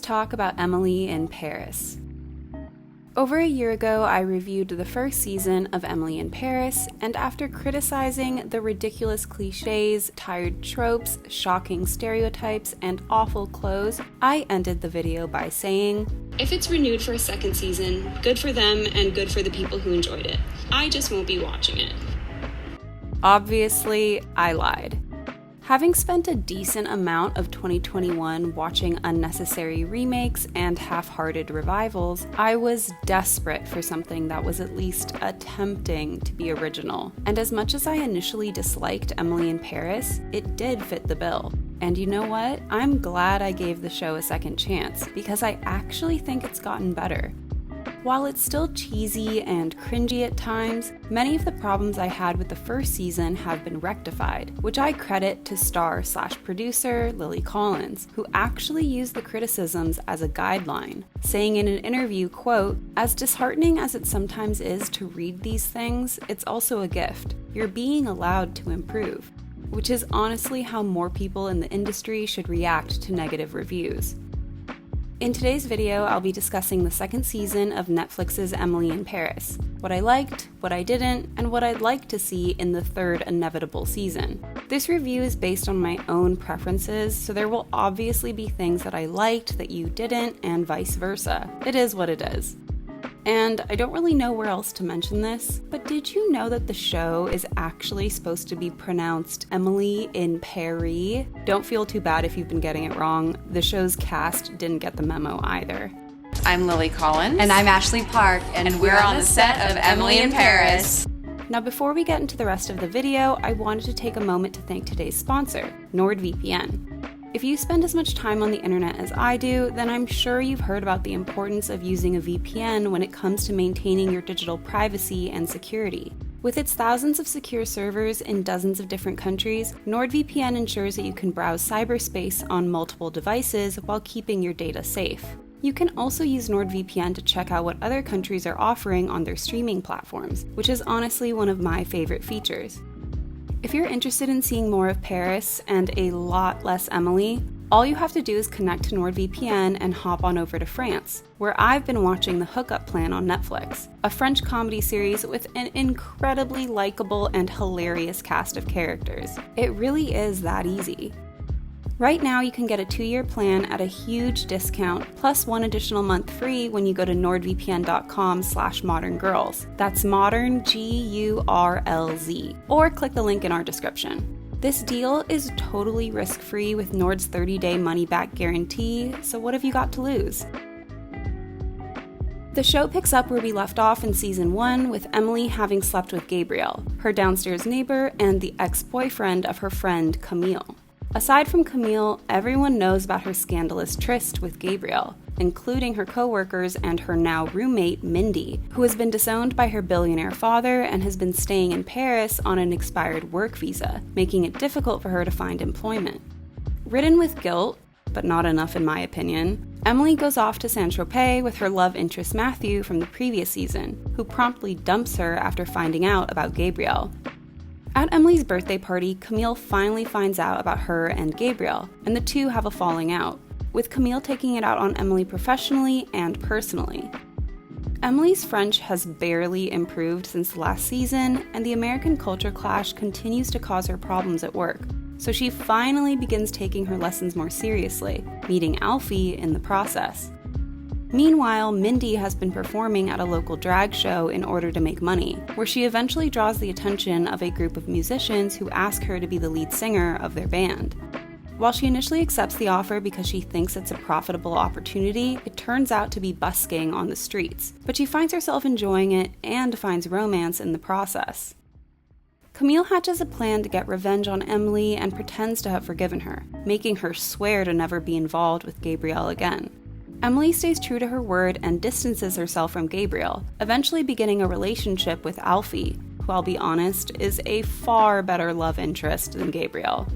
talk about Emily in Paris. Over a year ago, I reviewed the first season of Emily in Paris, and after criticizing the ridiculous cliches, tired tropes, shocking stereotypes, and awful clothes, I ended the video by saying, "If it's renewed for a second season, good for them and good for the people who enjoyed it. I just won't be watching it." Obviously, I lied. Having spent a decent amount of 2021 watching unnecessary remakes and half-hearted revivals, I was desperate for something that was at least attempting to be original. And as much as I initially disliked Emily in Paris, it did fit the bill. And you know what? I'm glad I gave the show a second chance, because I actually think it's gotten better. While it's still cheesy and cringy at times, many of the problems I had with the first season have been rectified, which I credit to star/producer Lily Collins, who actually used the criticisms as a guideline, saying in an interview, quote, "As disheartening as it sometimes is to read these things, it's also a gift. You're being allowed to improve," which is honestly how more people in the industry should react to negative reviews. In today's video, I'll be discussing the second season of Netflix's Emily in Paris, what I liked, what I didn't, and what I'd like to see in the third inevitable season. This review is based on my own preferences, so there will obviously be things that I liked that you didn't, and vice versa. It is what it is. And I don't really know where else to mention this, but did you know that the show is actually supposed to be pronounced Emily in Paris? Don't feel too bad if you've been getting it wrong. The show's cast didn't get the memo either. I'm Lily Collins. And I'm Ashley Park. And we're on the set of Emily in Paris. Now before we get into the rest of the video, I wanted to take a moment to thank today's sponsor, NordVPN. If you spend as much time on the internet as I do, then I'm sure you've heard about the importance of using a VPN when it comes to maintaining your digital privacy and security. With its thousands of secure servers in dozens of different countries, NordVPN ensures that you can browse cyberspace on multiple devices while keeping your data safe. You can also use NordVPN to check out what other countries are offering on their streaming platforms, which is honestly one of my favorite features. If you're interested in seeing more of Paris and a lot less Emily, all you have to do is connect to NordVPN and hop on over to France, where I've been watching The Hookup Plan on Netflix, a French comedy series with an incredibly likable and hilarious cast of characters. It really is that easy. Right now, you can get a 2-year plan at a huge discount, plus 1 additional month free when you go to nordvpn.com/ModernGurlz. That's modern, G-U-R-L-Z. Or click the link in our description. This deal is totally risk-free with Nord's 30-day money-back guarantee, so what have you got to lose? The show picks up where we left off in season 1, with Emily having slept with Gabriel, her downstairs neighbor and the ex-boyfriend of her friend Camille. Aside from Camille, everyone knows about her scandalous tryst with Gabriel, including her co-workers and her now roommate, Mindy, who has been disowned by her billionaire father and has been staying in Paris on an expired work visa, making it difficult for her to find employment. Ridden with guilt, but not enough in my opinion, Emily goes off to Saint-Tropez with her love interest Matthew from the previous season, who promptly dumps her after finding out about Gabriel. At Emily's birthday party, Camille finally finds out about her and Gabriel, and the two have a falling out, with Camille taking it out on Emily professionally and personally. Emily's French has barely improved since the last season, and the American culture clash continues to cause her problems at work, so she finally begins taking her lessons more seriously, meeting Alfie in the process. Meanwhile, Mindy has been performing at a local drag show in order to make money, where she eventually draws the attention of a group of musicians who ask her to be the lead singer of their band. While she initially accepts the offer because she thinks it's a profitable opportunity, it turns out to be busking on the streets, but she finds herself enjoying it and finds romance in the process. Camille hatches a plan to get revenge on Emily and pretends to have forgiven her, making her swear to never be involved with Gabriel again. Emily stays true to her word and distances herself from Gabriel, eventually beginning a relationship with Alfie, who, I'll be honest, is a far better love interest than Gabriel.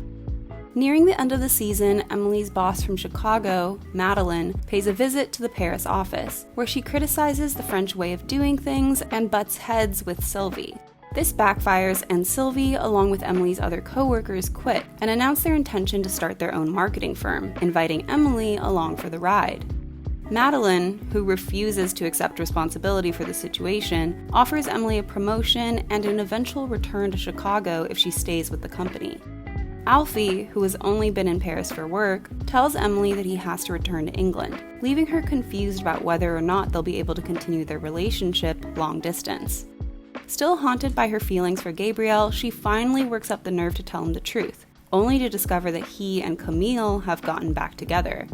Nearing the end of the season, Emily's boss from Chicago, Madeline, pays a visit to the Paris office, where she criticizes the French way of doing things and butts heads with Sylvie. This backfires, and Sylvie, along with Emily's other co-workers, quit and announce their intention to start their own marketing firm, inviting Emily along for the ride. Madeline, who refuses to accept responsibility for the situation, offers Emily a promotion and an eventual return to Chicago if she stays with the company. Alfie, who has only been in Paris for work, tells Emily that he has to return to England, leaving her confused about whether or not they'll be able to continue their relationship long distance. Still haunted by her feelings for Gabriel, she finally works up the nerve to tell him the truth, only to discover that he and Camille have gotten back together.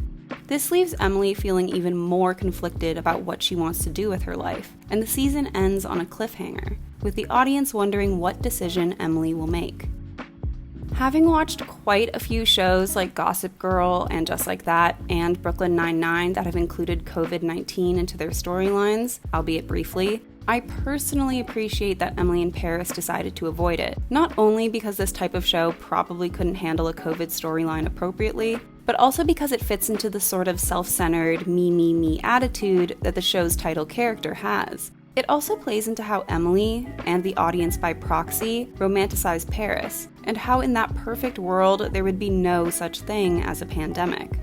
This leaves Emily feeling even more conflicted about what she wants to do with her life, and the season ends on a cliffhanger, with the audience wondering what decision Emily will make. Having watched quite a few shows like Gossip Girl and Just Like That and Brooklyn Nine-Nine that have included COVID-19 into their storylines, albeit briefly, I personally appreciate that Emily in Paris decided to avoid it, not only because this type of show probably couldn't handle a COVID storyline appropriately, but also because it fits into the sort of self-centered me attitude that the show's title character has. It also plays into how Emily, and the audience by proxy, romanticize Paris, and how in that perfect world there would be no such thing as a pandemic.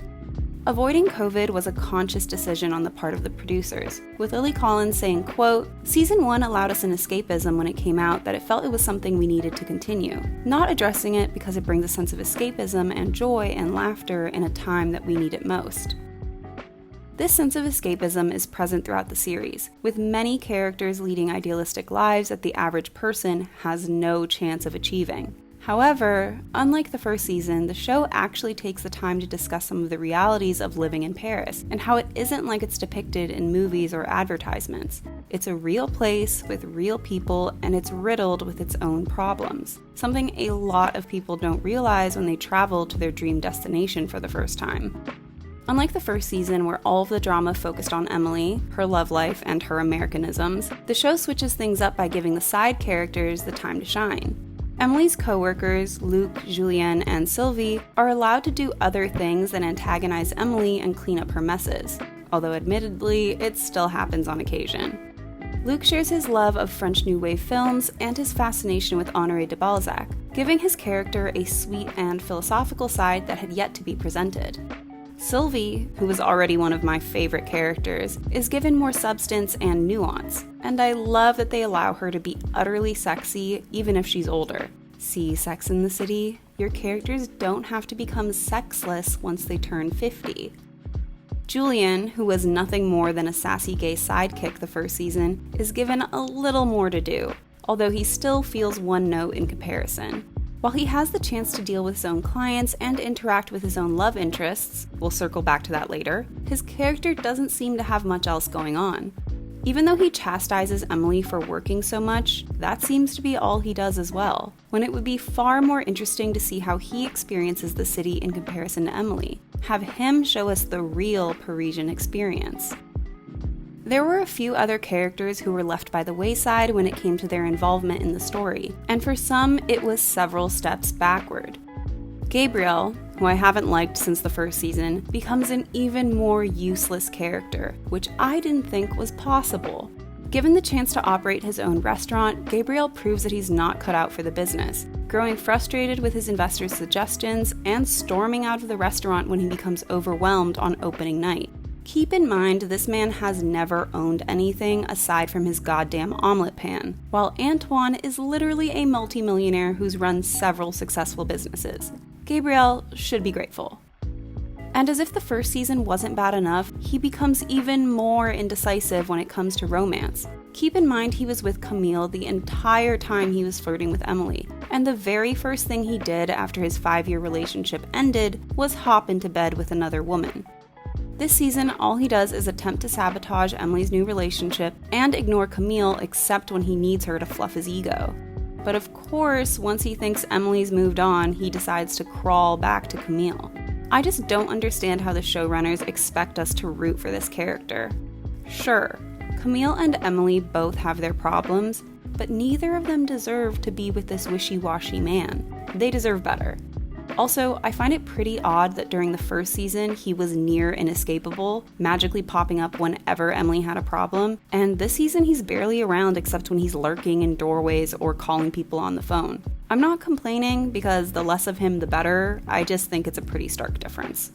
Avoiding COVID was a conscious decision on the part of the producers, with Lily Collins saying, quote, "Season 1 allowed us an escapism when it came out that it felt it was something we needed to continue, not addressing it because it brings a sense of escapism and joy and laughter in a time that we need it most." This sense of escapism is present throughout the series, with many characters leading idealistic lives that the average person has no chance of achieving. However, unlike the first season, the show actually takes the time to discuss some of the realities of living in Paris, and how it isn't like it's depicted in movies or advertisements. It's a real place with real people, and it's riddled with its own problems, something a lot of people don't realize when they travel to their dream destination for the first time. Unlike the first season, where all of the drama focused on Emily, her love life, and her Americanisms, the show switches things up by giving the side characters the time to shine. Emily's co-workers, Luke, Julien, and Sylvie, are allowed to do other things than antagonize Emily and clean up her messes, although admittedly, it still happens on occasion. Luke shares his love of French New Wave films and his fascination with Honoré de Balzac, giving his character a sweet and philosophical side that had yet to be presented. Sylvie, who was already one of my favorite characters, is given more substance and nuance, and I love that they allow her to be utterly sexy even if she's older. See Sex and the City? Your characters don't have to become sexless once they turn 50. Julien, who was nothing more than a sassy gay sidekick the first season, is given a little more to do, although he still feels one note in comparison. While he has the chance to deal with his own clients and interact with his own love interests, we'll circle back to that later, his character doesn't seem to have much else going on. Even though he chastises Emily for working so much, that seems to be all he does as well, when it would be far more interesting to see how he experiences the city in comparison to Emily. Have him show us the real Parisian experience. There were a few other characters who were left by the wayside when it came to their involvement in the story, and for some, it was several steps backward. Gabriel, who I haven't liked since the first season, becomes an even more useless character, which I didn't think was possible. Given the chance to operate his own restaurant, Gabriel proves that he's not cut out for the business, growing frustrated with his investors' suggestions and storming out of the restaurant when he becomes overwhelmed on opening night. Keep in mind, this man has never owned anything aside from his goddamn omelet pan, while Antoine is literally a multimillionaire who's run several successful businesses. Gabriel should be grateful. And as if the first season wasn't bad enough, he becomes even more indecisive when it comes to romance. Keep in mind he was with Camille the entire time he was flirting with Emily, and the very first thing he did after his 5-year relationship ended was hop into bed with another woman. This season, all he does is attempt to sabotage Emily's new relationship and ignore Camille except when he needs her to fluff his ego. But of course, once he thinks Emily's moved on, he decides to crawl back to Camille. I just don't understand how the showrunners expect us to root for this character. Sure, Camille and Emily both have their problems, but neither of them deserve to be with this wishy-washy man. They deserve better. Also, I find it pretty odd that during the first season, he was near inescapable, magically popping up whenever Emily had a problem, and this season he's barely around except when he's lurking in doorways or calling people on the phone. I'm not complaining because the less of him the better, I just think it's a pretty stark difference.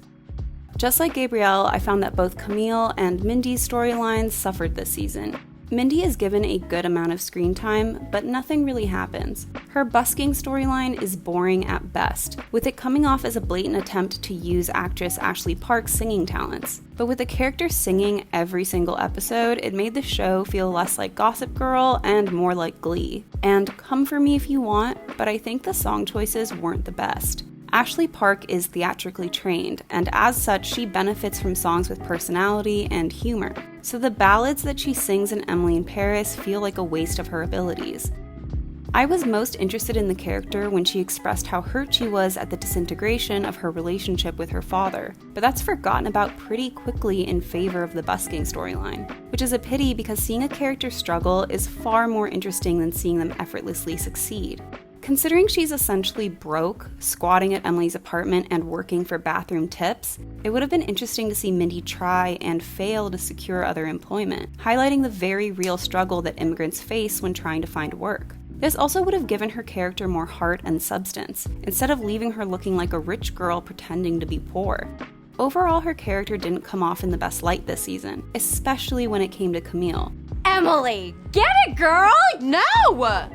Just like Gabrielle, I found that both Camille and Mindy's storylines suffered this season. Mindy is given a good amount of screen time, but nothing really happens. Her busking storyline is boring at best, with it coming off as a blatant attempt to use actress Ashley Park's singing talents. But with the character singing every single episode, it made the show feel less like Gossip Girl and more like Glee. And come for me if you want, but I think the song choices weren't the best. Ashley Park is theatrically trained, and as such, she benefits from songs with personality and humor. So the ballads that she sings in Emily in Paris feel like a waste of her abilities. I was most interested in the character when she expressed how hurt she was at the disintegration of her relationship with her father, but that's forgotten about pretty quickly in favor of the busking storyline, which is a pity because seeing a character struggle is far more interesting than seeing them effortlessly succeed. Considering she's essentially broke, squatting at Emily's apartment and working for bathroom tips, it would have been interesting to see Mindy try and fail to secure other employment, highlighting the very real struggle that immigrants face when trying to find work. This also would have given her character more heart and substance, instead of leaving her looking like a rich girl pretending to be poor. Overall, her character didn't come off in the best light this season, especially when it came to Camille. Emily, get it, girl! No!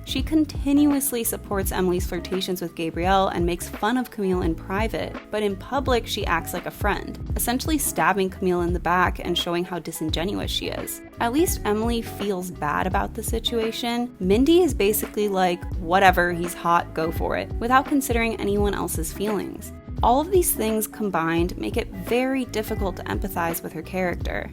She continuously supports Emily's flirtations with Gabrielle and makes fun of Camille in private, but in public she acts like a friend, essentially stabbing Camille in the back and showing how disingenuous she is. At least Emily feels bad about the situation. Mindy is basically like, whatever, he's hot, go for it, without considering anyone else's feelings. All of these things combined make it very difficult to empathize with her character.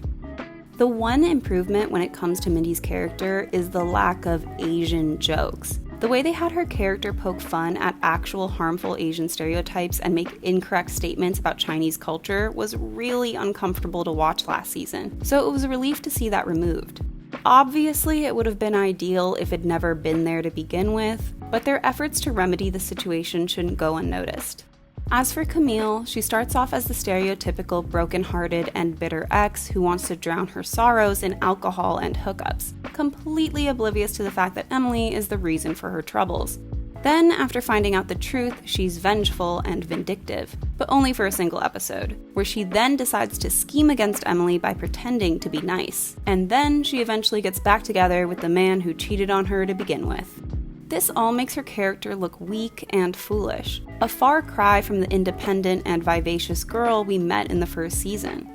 The one improvement when it comes to Mindy's character is the lack of Asian jokes. The way they had her character poke fun at actual harmful Asian stereotypes and make incorrect statements about Chinese culture was really uncomfortable to watch last season, so it was a relief to see that removed. Obviously, it would have been ideal if it'd never been there to begin with, but their efforts to remedy the situation shouldn't go unnoticed. As for Camille, she starts off as the stereotypical broken-hearted and bitter ex who wants to drown her sorrows in alcohol and hookups, completely oblivious to the fact that Emily is the reason for her troubles. Then, after finding out the truth, she's vengeful and vindictive, but only for a single episode, where she then decides to scheme against Emily by pretending to be nice. And then she eventually gets back together with the man who cheated on her to begin with. This all makes her character look weak and foolish, a far cry from the independent and vivacious girl we met in the first season.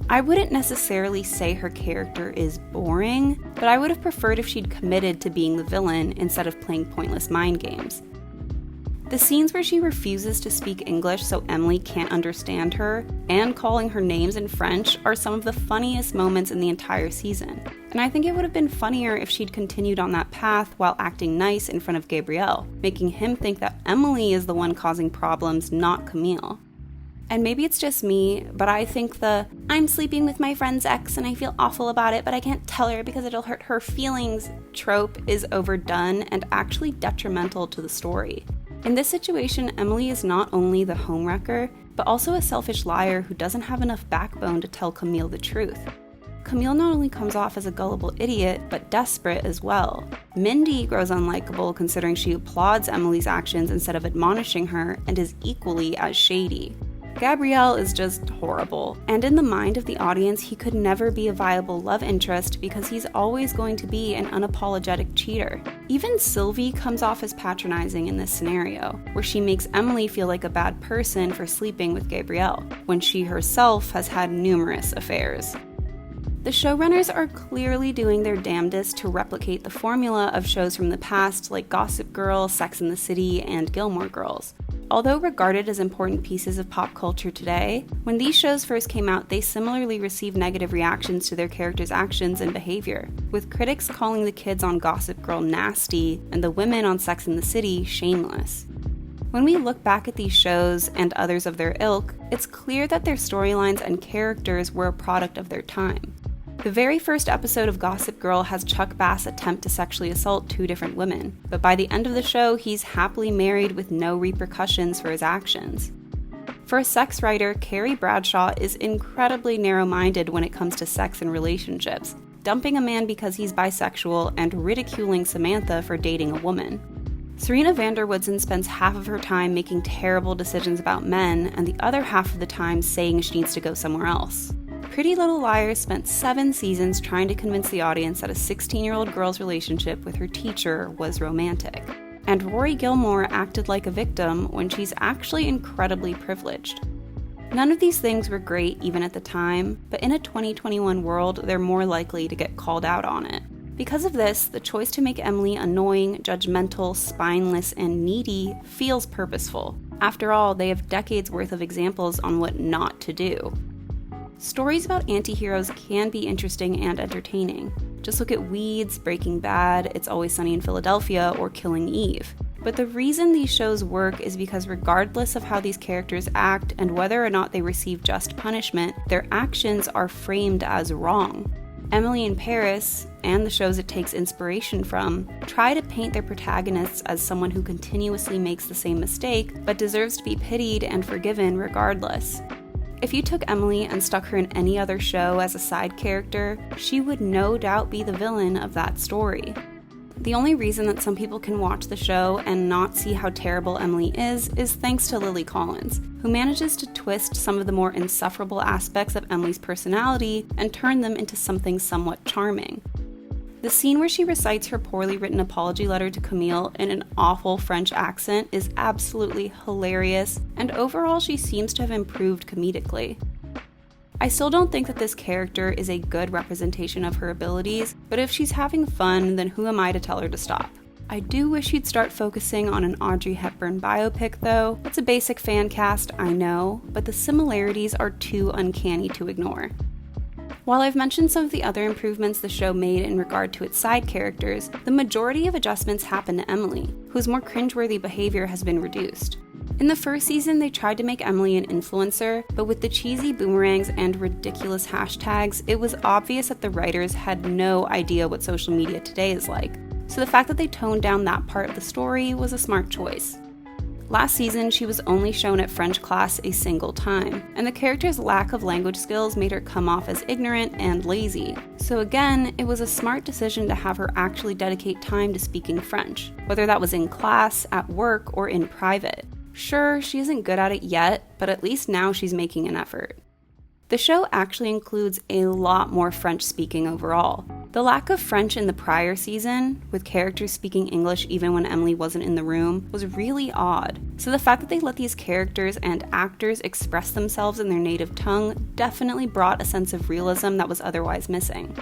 I wouldn't necessarily say her character is boring, but I would have preferred if she'd committed to being the villain instead of playing pointless mind games. The scenes where she refuses to speak English so Emily can't understand her, and calling her names in French, are some of the funniest moments in the entire season. And I think it would have been funnier if she'd continued on that path while acting nice in front of Gabrielle, making him think that Emily is the one causing problems, not Camille. And maybe it's just me, but I think the "I'm sleeping with my friend's ex and I feel awful about it, but I can't tell her because it'll hurt her feelings" trope is overdone and actually detrimental to the story. In this situation, Emily is not only the homewrecker, but also a selfish liar who doesn't have enough backbone to tell Camille the truth. Camille not only comes off as a gullible idiot, but desperate as well. Mindy grows unlikable considering she applauds Emily's actions instead of admonishing her and is equally as shady. Gabrielle is just horrible, and in the mind of the audience, he could never be a viable love interest because he's always going to be an unapologetic cheater. Even Sylvie comes off as patronizing in this scenario, where she makes Emily feel like a bad person for sleeping with Gabrielle, when she herself has had numerous affairs. The showrunners are clearly doing their damnedest to replicate the formula of shows from the past like Gossip Girl, Sex and the City, and Gilmore Girls. Although regarded as important pieces of pop culture today, when these shows first came out, they similarly received negative reactions to their characters' actions and behavior, with critics calling the kids on Gossip Girl nasty and the women on Sex and the City shameless. When we look back at these shows and others of their ilk, it's clear that their storylines and characters were a product of their time. The very first episode of Gossip Girl has Chuck Bass attempt to sexually assault 2 different women, but by the end of the show, he's happily married with no repercussions for his actions. For a sex writer, Carrie Bradshaw is incredibly narrow-minded when it comes to sex and relationships, dumping a man because he's bisexual and ridiculing Samantha for dating a woman. Serena van der Woodsen spends half of her time making terrible decisions about men and the other half of the time saying she needs to go somewhere else. Pretty Little Liars spent 7 seasons trying to convince the audience that a 16-year-old girl's relationship with her teacher was romantic. And Rory Gilmore acted like a victim when she's actually incredibly privileged. None of these things were great even at the time, but in a 2021 world, they're more likely to get called out on it. Because of this, the choice to make Emily annoying, judgmental, spineless, and needy feels purposeful. After all, they have decades worth of examples on what not to do. Stories about anti-heroes can be interesting and entertaining. Just look at Weeds, Breaking Bad, It's Always Sunny in Philadelphia, or Killing Eve. But the reason these shows work is because regardless of how these characters act and whether or not they receive just punishment, their actions are framed as wrong. Emily in Paris, and the shows it takes inspiration from, try to paint their protagonists as someone who continuously makes the same mistake, but deserves to be pitied and forgiven regardless. If you took Emily and stuck her in any other show as a side character, she would no doubt be the villain of that story. The only reason that some people can watch the show and not see how terrible Emily is thanks to Lily Collins, who manages to twist some of the more insufferable aspects of Emily's personality and turn them into something somewhat charming. The scene where she recites her poorly written apology letter to Camille in an awful French accent is absolutely hilarious, and overall she seems to have improved comedically. I still don't think that this character is a good representation of her abilities, but if she's having fun, then who am I to tell her to stop? I do wish you'd start focusing on an Audrey Hepburn biopic though. It's a basic fan cast, I know, but the similarities are too uncanny to ignore. While I've mentioned some of the other improvements the show made in regard to its side characters, the majority of adjustments happen to Emily, whose more cringeworthy behavior has been reduced. In the first season, they tried to make Emily an influencer, but with the cheesy boomerangs and ridiculous hashtags, it was obvious that the writers had no idea what social media today is like. So the fact that they toned down that part of the story was a smart choice. Last season, she was only shown at French class a single time, and the character's lack of language skills made her come off as ignorant and lazy. So again, it was a smart decision to have her actually dedicate time to speaking French, whether that was in class, at work, or in private. Sure, she isn't good at it yet, but at least now she's making an effort. The show actually includes a lot more French speaking overall. The lack of French in the prior season, with characters speaking English even when Emily wasn't in the room, was really odd. So the fact that they let these characters and actors express themselves in their native tongue definitely brought a sense of realism that was otherwise missing.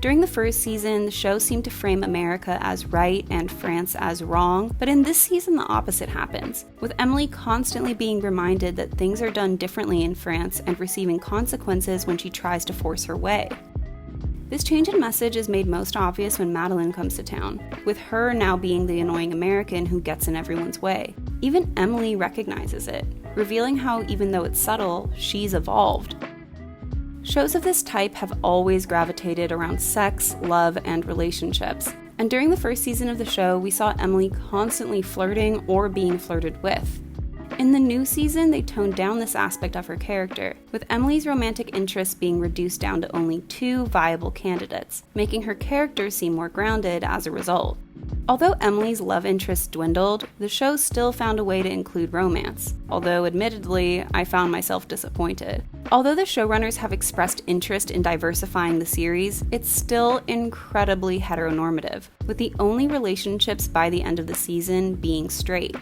During the first season, the show seemed to frame America as right and France as wrong, but in this season the opposite happens, with Emily constantly being reminded that things are done differently in France and receiving consequences when she tries to force her way. This change in message is made most obvious when Madeline comes to town, with her now being the annoying American who gets in everyone's way. Even Emily recognizes it, revealing how, even though it's subtle, she's evolved. Shows of this type have always gravitated around sex, love, and relationships. And during the first season of the show, we saw Emily constantly flirting or being flirted with. In the new season, they toned down this aspect of her character, with Emily's romantic interests being reduced down to only 2 viable candidates, making her character seem more grounded as a result. Although Emily's love interest dwindled, the show still found a way to include romance, although admittedly, I found myself disappointed. Although the showrunners have expressed interest in diversifying the series, it's still incredibly heteronormative, with the only relationships by the end of the season being straight.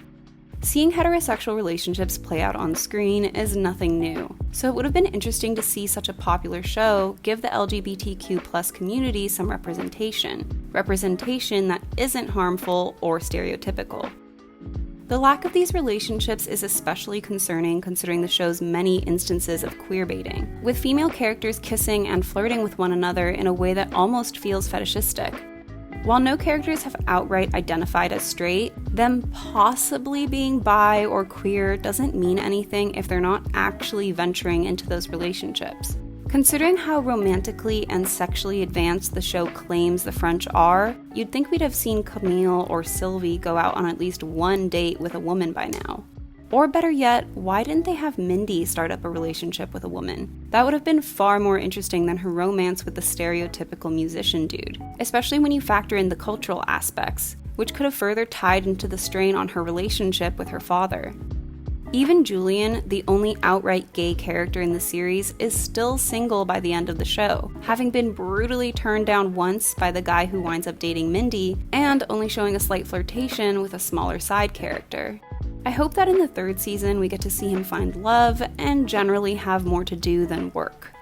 Seeing heterosexual relationships play out on screen is nothing new, so it would have been interesting to see such a popular show give the LGBTQ+ community some representation that isn't harmful or stereotypical. The lack of these relationships is especially concerning considering the show's many instances of queerbaiting, with female characters kissing and flirting with one another in a way that almost feels fetishistic. While no characters have outright identified as straight, them possibly being bi or queer doesn't mean anything if they're not actually venturing into those relationships. Considering how romantically and sexually advanced the show claims the French are, you'd think we'd have seen Camille or Sylvie go out on at least one date with a woman by now. Or better yet, why didn't they have Mindy start up a relationship with a woman? That would have been far more interesting than her romance with the stereotypical musician dude, especially when you factor in the cultural aspects. which could have further tied into the strain on her relationship with her father. Even Julian, the only outright gay character in the series, is still single by the end of the show, having been brutally turned down once by the guy who winds up dating Mindy, and only showing a slight flirtation with a smaller side character. I hope that in the third season we get to see him find love and generally have more to do than work.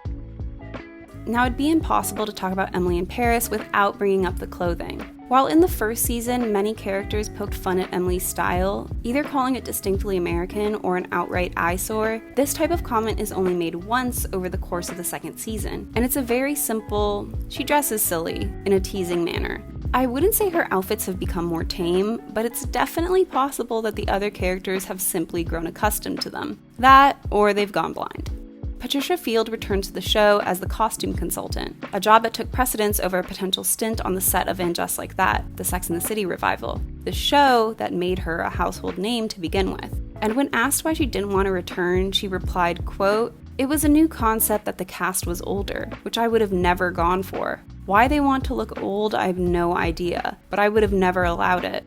Now, it'd be impossible to talk about Emily in Paris without bringing up the clothing. While in the first season, many characters poked fun at Emily's style, either calling it distinctly American or an outright eyesore, this type of comment is only made once over the course of the second season, and it's a very simple, she dresses silly, in a teasing manner. I wouldn't say her outfits have become more tame, but it's definitely possible that the other characters have simply grown accustomed to them. That, or they've gone blind. Patricia Field returned to the show as the costume consultant, a job that took precedence over a potential stint on the set of And Just Like That, the Sex and the City revival, the show that made her a household name to begin with. And when asked why she didn't want to return, she replied, quote, "It was a new concept that the cast was older, which I would have never gone for. Why they want to look old, I have no idea, but I would have never allowed it."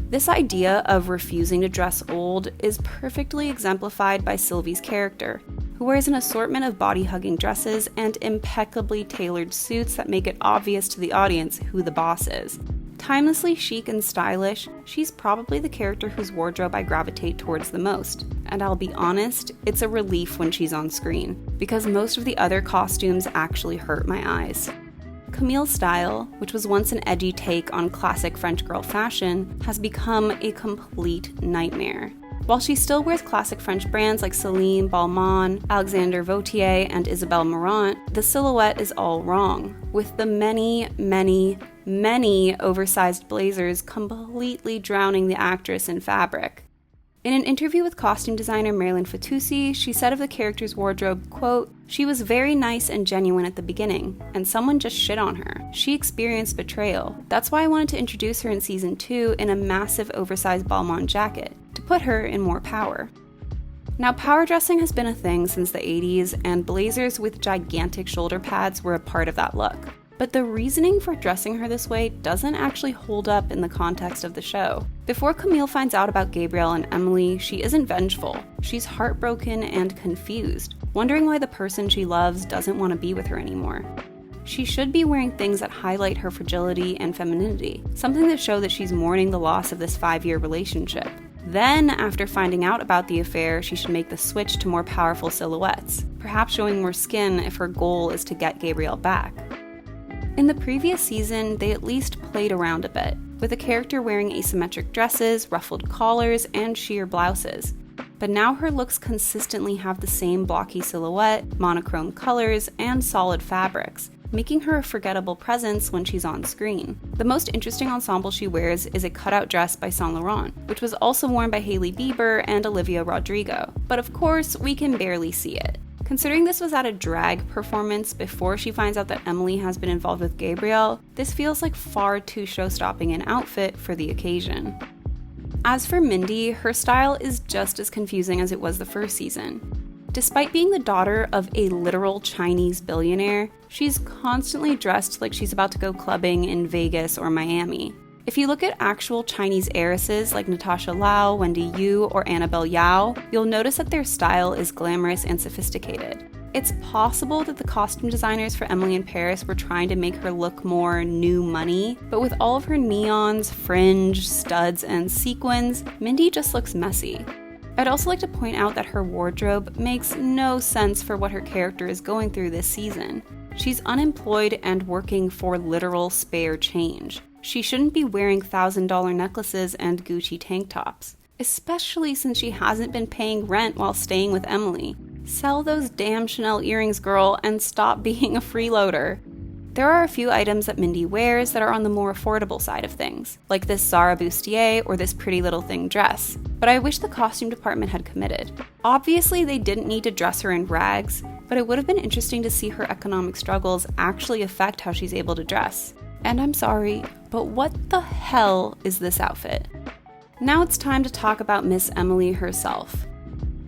This idea of refusing to dress old is perfectly exemplified by Sylvie's character, who wears an assortment of body-hugging dresses and impeccably tailored suits that make it obvious to the audience who the boss is. Timelessly chic and stylish, she's probably the character whose wardrobe I gravitate towards the most. And I'll be honest, it's a relief when she's on screen, because most of the other costumes actually hurt my eyes. Camille's style, which was once an edgy take on classic French girl fashion, has become a complete nightmare. While she still wears classic French brands like Celine, Balmain, Alexander Vautier, and Isabelle Marant, the silhouette is all wrong, with the many oversized blazers completely drowning the actress in fabric. In an interview with costume designer Marilyn Fitoussi, she said of the character's wardrobe, quote, "She was very nice and genuine at the beginning, and someone just shit on her. She experienced betrayal. That's why I wanted to introduce her in season 2 in a massive oversized Balmain jacket, to put her in more power." Now, power dressing has been a thing since the 80s, and blazers with gigantic shoulder pads were a part of that look. But the reasoning for dressing her this way doesn't actually hold up in the context of the show. Before Camille finds out about Gabriel and Emily, she isn't vengeful. She's heartbroken and confused, wondering why the person she loves doesn't want to be with her anymore. She should be wearing things that highlight her fragility and femininity, something that show that she's mourning the loss of this 5-year relationship. Then, after finding out about the affair, she should make the switch to more powerful silhouettes, perhaps showing more skin if her goal is to get Gabriel back. In the previous season, they at least played around a bit, with the character wearing asymmetric dresses, ruffled collars, and sheer blouses. But now her looks consistently have the same blocky silhouette, monochrome colors, and solid fabrics, making her a forgettable presence when she's on screen. The most interesting ensemble she wears is a cutout dress by Saint Laurent, which was also worn by Hailey Bieber and Olivia Rodrigo, but of course, we can barely see it. Considering this was at a drag performance before she finds out that Emily has been involved with Gabriel, this feels like far too show-stopping an outfit for the occasion. As for Mindy, her style is just as confusing as it was the first season. Despite being the daughter of a literal Chinese billionaire, she's constantly dressed like she's about to go clubbing in Vegas or Miami. If you look at actual Chinese heiresses like Natasha Lau, Wendy Yu, or Annabelle Yao, you'll notice that their style is glamorous and sophisticated. It's possible that the costume designers for Emily in Paris were trying to make her look more new money, but with all of her neons, fringe, studs, and sequins, Mindy just looks messy. I'd also like to point out that her wardrobe makes no sense for what her character is going through this season. She's unemployed and working for literal spare change. She shouldn't be wearing $1,000 necklaces and Gucci tank tops, especially since she hasn't been paying rent while staying with Emily. Sell those damn Chanel earrings, girl, and stop being a freeloader. There are a few items that Mindy wears that are on the more affordable side of things, like this Zara bustier or this Pretty Little Thing dress, but I wish the costume department had committed. Obviously, they didn't need to dress her in rags, but it would have been interesting to see her economic struggles actually affect how she's able to dress. And I'm sorry, but what the hell is this outfit? Now it's time to talk about Miss Emily herself.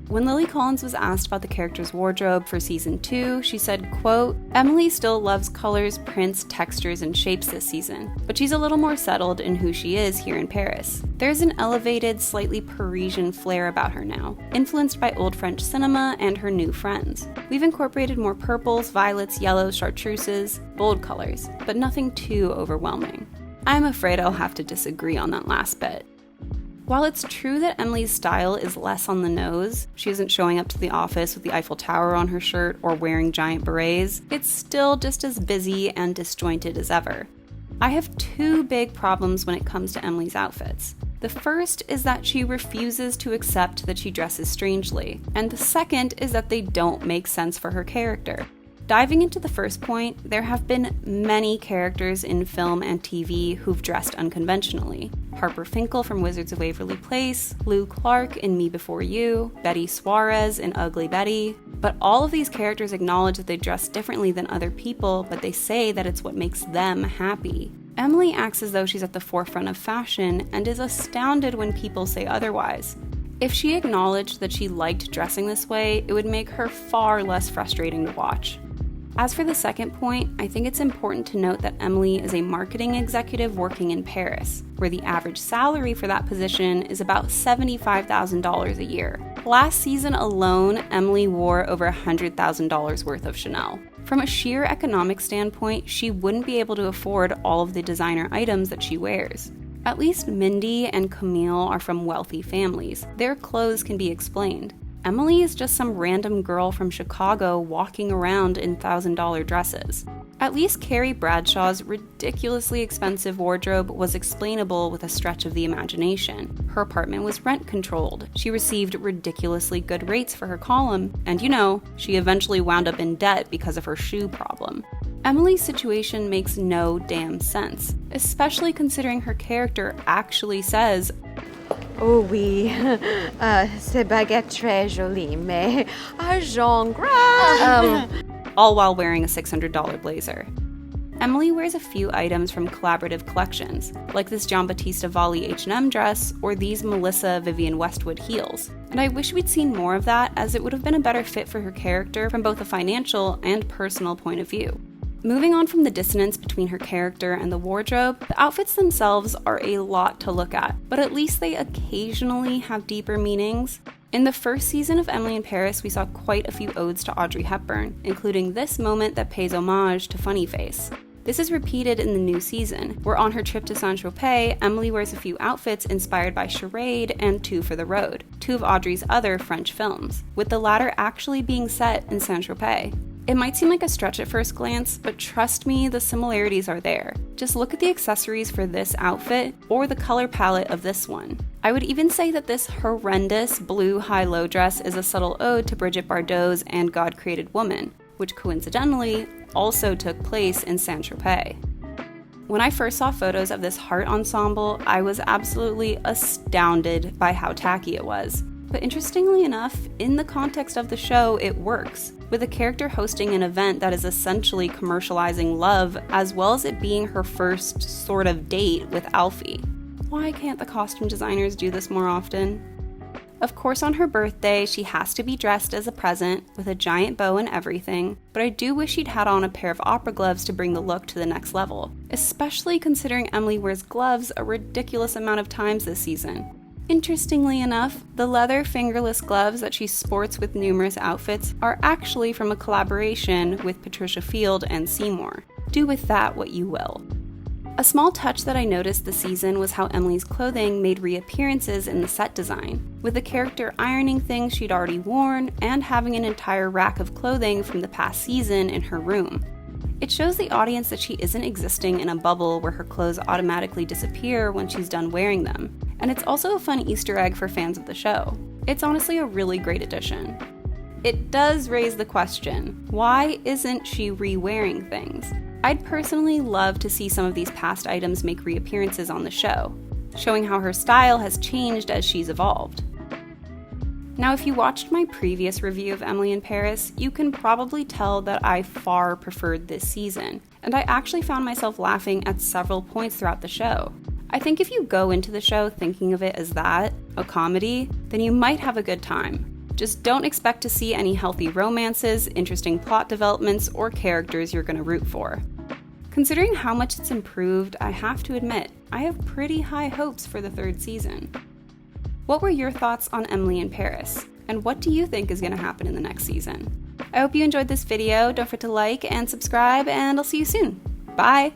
When Lily Collins was asked about the character's wardrobe for season 2, she said, quote, "Emily still loves colors, prints, textures, and shapes this season, but she's a little more settled in who she is here in Paris. There's an elevated, slightly Parisian flair about her now, influenced by old French cinema and her new friends. We've incorporated more purples, violets, yellows, chartreuses, bold colors, but nothing too overwhelming." I'm afraid I'll have to disagree on that last bit. While it's true that Emily's style is less on the nose, she isn't showing up to the office with the Eiffel Tower on her shirt or wearing giant berets, it's still just as busy and disjointed as ever. I have 2 big problems when it comes to Emily's outfits. The first is that she refuses to accept that she dresses strangely, and the second is that they don't make sense for her character. Diving into the first point, there have been many characters in film and TV who've dressed unconventionally. Harper Finkel from Wizards of Waverly Place, Lou Clark in Me Before You, Betty Suarez in Ugly Betty. But all of these characters acknowledge that they dress differently than other people, but they say that it's what makes them happy. Emily acts as though she's at the forefront of fashion and is astounded when people say otherwise. If she acknowledged that she liked dressing this way, it would make her far less frustrating to watch. As for the second point, I think it's important to note that Emily is a marketing executive working in Paris, where the average salary for that position is about $75,000 a year. Last season alone, Emily wore over $100,000 worth of Chanel. From a sheer economic standpoint, she wouldn't be able to afford all of the designer items that she wears. At least Mindy and Camille are from wealthy families. Their clothes can be explained. Emily is just some random girl from Chicago walking around in $1,000 dresses. At least Carrie Bradshaw's ridiculously expensive wardrobe was explainable with a stretch of the imagination. Her apartment was rent-controlled, she received ridiculously good rates for her column, and she eventually wound up in debt because of her shoe problem. Emily's situation makes no damn sense, especially considering her character actually says, "Oh oui, c'est baguette très jolie, mais argent gras." All while wearing a $600 blazer. Emily wears a few items from collaborative collections, like this Giambattista Valli H&M dress or these Melissa Vivienne Westwood heels. And I wish we'd seen more of that, as it would have been a better fit for her character from both a financial and personal point of view. Moving on from the dissonance between her character and the wardrobe, the outfits themselves are a lot to look at, but at least they occasionally have deeper meanings. In the first season of Emily in Paris, we saw quite a few odes to Audrey Hepburn, including this moment that pays homage to Funny Face. This is repeated in the new season, where on her trip to Saint-Tropez, Emily wears a few outfits inspired by Charade and Two for the Road, 2 of Audrey's other French films, with the latter actually being set in Saint-Tropez. It might seem like a stretch at first glance, but trust me, the similarities are there. Just look at the accessories for this outfit, or the color palette of this one. I would even say that this horrendous blue high-low dress is a subtle ode to Brigitte Bardot's And God Created Woman, which coincidentally also took place in Saint-Tropez. When I first saw photos of this heart ensemble, I was absolutely astounded by how tacky it was. But interestingly enough, in the context of the show, it works, with a character hosting an event that is essentially commercializing love, as well as it being her first sort of date with Alfie. Why can't the costume designers do this more often? Of course, on her birthday, she has to be dressed as a present, with a giant bow and everything, but I do wish she'd had on a pair of opera gloves to bring the look to the next level, especially considering Emily wears gloves a ridiculous amount of times this season. Interestingly enough, the leather fingerless gloves that she sports with numerous outfits are actually from a collaboration with Patricia Field and Seymour. Do with that what you will. A small touch that I noticed this season was how Emily's clothing made reappearances in the set design, with the character ironing things she'd already worn and having an entire rack of clothing from the past season in her room. It shows the audience that she isn't existing in a bubble where her clothes automatically disappear when she's done wearing them, and it's also a fun Easter egg for fans of the show. It's honestly a really great addition. It does raise the question, why isn't she re-wearing things? I'd personally love to see some of these past items make reappearances on the show, showing how her style has changed as she's evolved. Now, if you watched my previous review of Emily in Paris, you can probably tell that I far preferred this season, and I actually found myself laughing at several points throughout the show. I think if you go into the show thinking of it as that, a comedy, then you might have a good time. Just don't expect to see any healthy romances, interesting plot developments, or characters you're going to root for. Considering how much it's improved, I have to admit, I have pretty high hopes for the 3rd season. What were your thoughts on Emily in Paris? And what do you think is going to happen in the next season? I hope you enjoyed this video. Don't forget to like and subscribe, and I'll see you soon. Bye!